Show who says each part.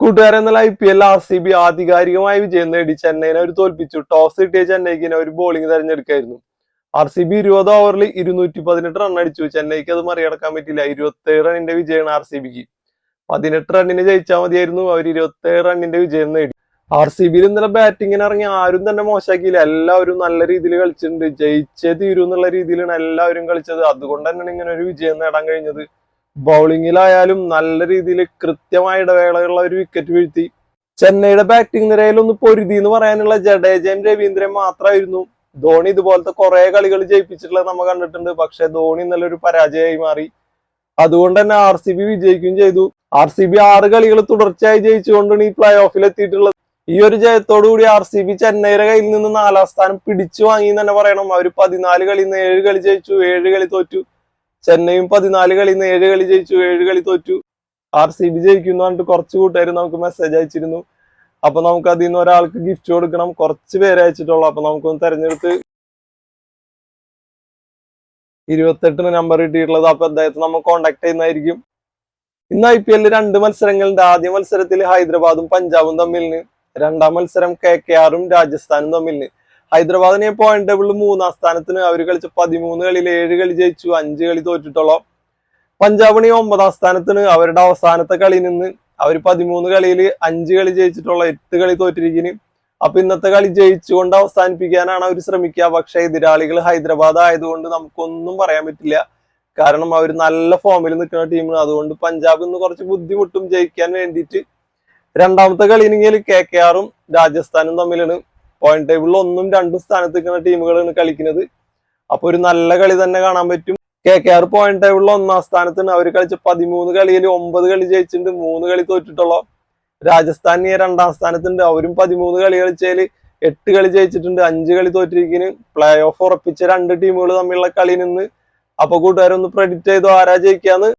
Speaker 1: കൂട്ടുകാരെ എന്നാൽ IPL RCB ആധികാരികമായി വിജയം നേടി ചെന്നൈനെ അവർ തോൽപ്പിച്ചു. ടോസ് കിട്ടിയ ചെന്നൈക്ക് ഒരു ബോളിംഗ് തെരഞ്ഞെടുക്കായിരുന്നു. RCB 20 ഓവറിൽ 218 റൺ അടിച്ചു. ചെന്നൈക്ക് അത് മറികടക്കാൻ പറ്റില്ല. 27 റണ്ണിന്റെ വിജയമാണ് RCBക്ക്. 18 റണ്ണിന് ജയിച്ചാൽ മതിയായിരുന്നു. അവർ 27 റണ്ണിന്റെ വിജയം നേടി. RCBയിൽ ഇന്നലെ ബാറ്റിങ്ങിന് ഇറങ്ങി ആരും തന്നെ മോശമാക്കിയില്ല. എല്ലാവരും നല്ല രീതിയിൽ കളിച്ചിട്ടുണ്ട്. ജയിച്ചേ തീരൂ എന്നുള്ള രീതിയിലാണ് എല്ലാവരും കളിച്ചത്. അതുകൊണ്ട് തന്നെയാണ് ഇങ്ങനെ ഒരു വിജയം നേടാൻ കഴിഞ്ഞത്. ബൗളിങ്ങിലായാലും നല്ല രീതിയിൽ കൃത്യമായ ഇടവേളകളുള്ള ഒരു വിക്കറ്റ് വീഴ്ത്തി. ചെന്നൈയുടെ ബാറ്റിംഗ് നിരയിൽ ഒന്ന് പൊരുതി എന്ന് പറയാനുള്ള ജഡേജയും രവീന്ദ്രയും മാത്രമായിരുന്നു. ധോണി ഇതുപോലത്തെ കുറെ കളികൾ ജയിപ്പിച്ചിട്ടുള്ളത് നമ്മൾ കണ്ടിട്ടുണ്ട്. പക്ഷെ ധോണി ഇന്നലെ ഒരു പരാജയമായി മാറി. അതുകൊണ്ട് തന്നെ RCB വിജയിക്കുകയും ചെയ്തു. RCB 6 കളികൾ തുടർച്ചയായി ജയിച്ചുകൊണ്ടാണ് ഈ പ്ലേ ഓഫിൽ എത്തിയിട്ടുള്ളത്. ഈ ഒരു ജയത്തോടു കൂടി RCB ചെന്നൈയുടെ കയ്യിൽ നിന്ന് 4ാം സ്ഥാനം പിടിച്ചു വാങ്ങി എന്ന് തന്നെ പറയണം. അവർ 14 കളിയിൽ നിന്ന് 7 കളി ജയിച്ചു, 7 കളി തോറ്റു. ചെന്നൈയും 14 കളിയിൽ നിന്ന് 7 കളി ജയിച്ചു, 7 കളി തോറ്റു. RCB ജയിക്കുന്നു പറഞ്ഞിട്ട് കുറച്ച് കൂട്ടുകാർ നമുക്ക് മെസ്സേജ് അയച്ചിരുന്നു. അപ്പൊ നമുക്ക് അതിൽ നിന്ന് ഒരാൾക്ക് ഗിഫ്റ്റ് കൊടുക്കണം. കുറച്ച് പേര് അയച്ചിട്ടുള്ളൂ. അപ്പൊ നമുക്കൊന്ന് തെരഞ്ഞെടുത്ത് 28 നമ്പർ കിട്ടിയിട്ടുള്ളത്. അപ്പൊ അദ്ദേഹത്തെ നമ്മൾ കോണ്ടാക്ട് ചെയ്യുന്നതായിരിക്കും. ഇന്ന് IPL 2 മത്സരങ്ങളുണ്ട്. ആദ്യ മത്സരത്തിൽ ഹൈദരാബാദും പഞ്ചാബും തമ്മിലിന്, രണ്ടാം മത്സരം KKRും രാജസ്ഥാനും തമ്മിലിന്. ഹൈദരാബാദിനെ പോയിന്റ് ടേബിളിൽ 3ാം സ്ഥാനത്തിന്. അവർ കളിച്ച 13 കളിയിൽ 7 കളി ജയിച്ചു, 5 കളി തോറ്റിട്ടുള്ളൂ. പഞ്ചാബിനെ 9ാം സ്ഥാനത്തിന്. അവരുടെ അവസാനത്തെ കളി നിന്ന് അവർ 13 കളിയിൽ 5 കളി ജയിച്ചിട്ടുള്ള, 8 കളി തോറ്റിരിക്കുന്നു. അപ്പൊ ഇന്നത്തെ കളി ജയിച്ചുകൊണ്ട് അവസാനിപ്പിക്കാനാണ് അവർ ശ്രമിക്കുക. പക്ഷെ എതിരാളികൾ ഹൈദരാബാദ് ആയതുകൊണ്ട് നമുക്കൊന്നും പറയാൻ പറ്റില്ല. കാരണം അവർ നല്ല ഫോമിൽ നിൽക്കുന്ന ടീമാണ്. അതുകൊണ്ട് പഞ്ചാബ് ഇന്ന് കുറച്ച് ബുദ്ധിമുട്ടും ജയിക്കാൻ വേണ്ടിയിട്ട്. രണ്ടാമത്തെ കളിയിൽ KKRും രാജസ്ഥാനും തമ്മിലാണ്. പോയിന്റ് ടേബിളിൽ 1ഉം 2ഉം സ്ഥാനത്ത് നിൽക്കുന്ന ടീമുകളാണ് കളിക്കുന്നത്. അപ്പൊ ഒരു നല്ല കളി തന്നെ കാണാൻ പറ്റും. KKR പോയിന്റ് ടേബിളിൽ 1ാം സ്ഥാനത്താണ്. അവർ കളിച്ച 13 കളിയിൽ 9 കളി ജയിച്ചിട്ടുണ്ട്, 3 കളി തോറ്റിട്ടുള്ളൂ. രാജസ്ഥാൻ 2ാം സ്ഥാനത്തുണ്ട്. അവരും 13 കളി കളിച്ചതിൽ 8 കളി ജയിച്ചിട്ടുണ്ട്, 5 കളി തോറ്റിരിക്കുന്നു. പ്ലേ ഓഫ് ഉറപ്പിച്ച 2 ടീമുകൾ തമ്മിലുള്ള കളി നിന്ന്. അപ്പൊ കൂട്ടുകാരൊന്ന് പ്രെഡിക്റ്റ് ചെയ്തോ ആരാ ജയിക്കാന്ന്.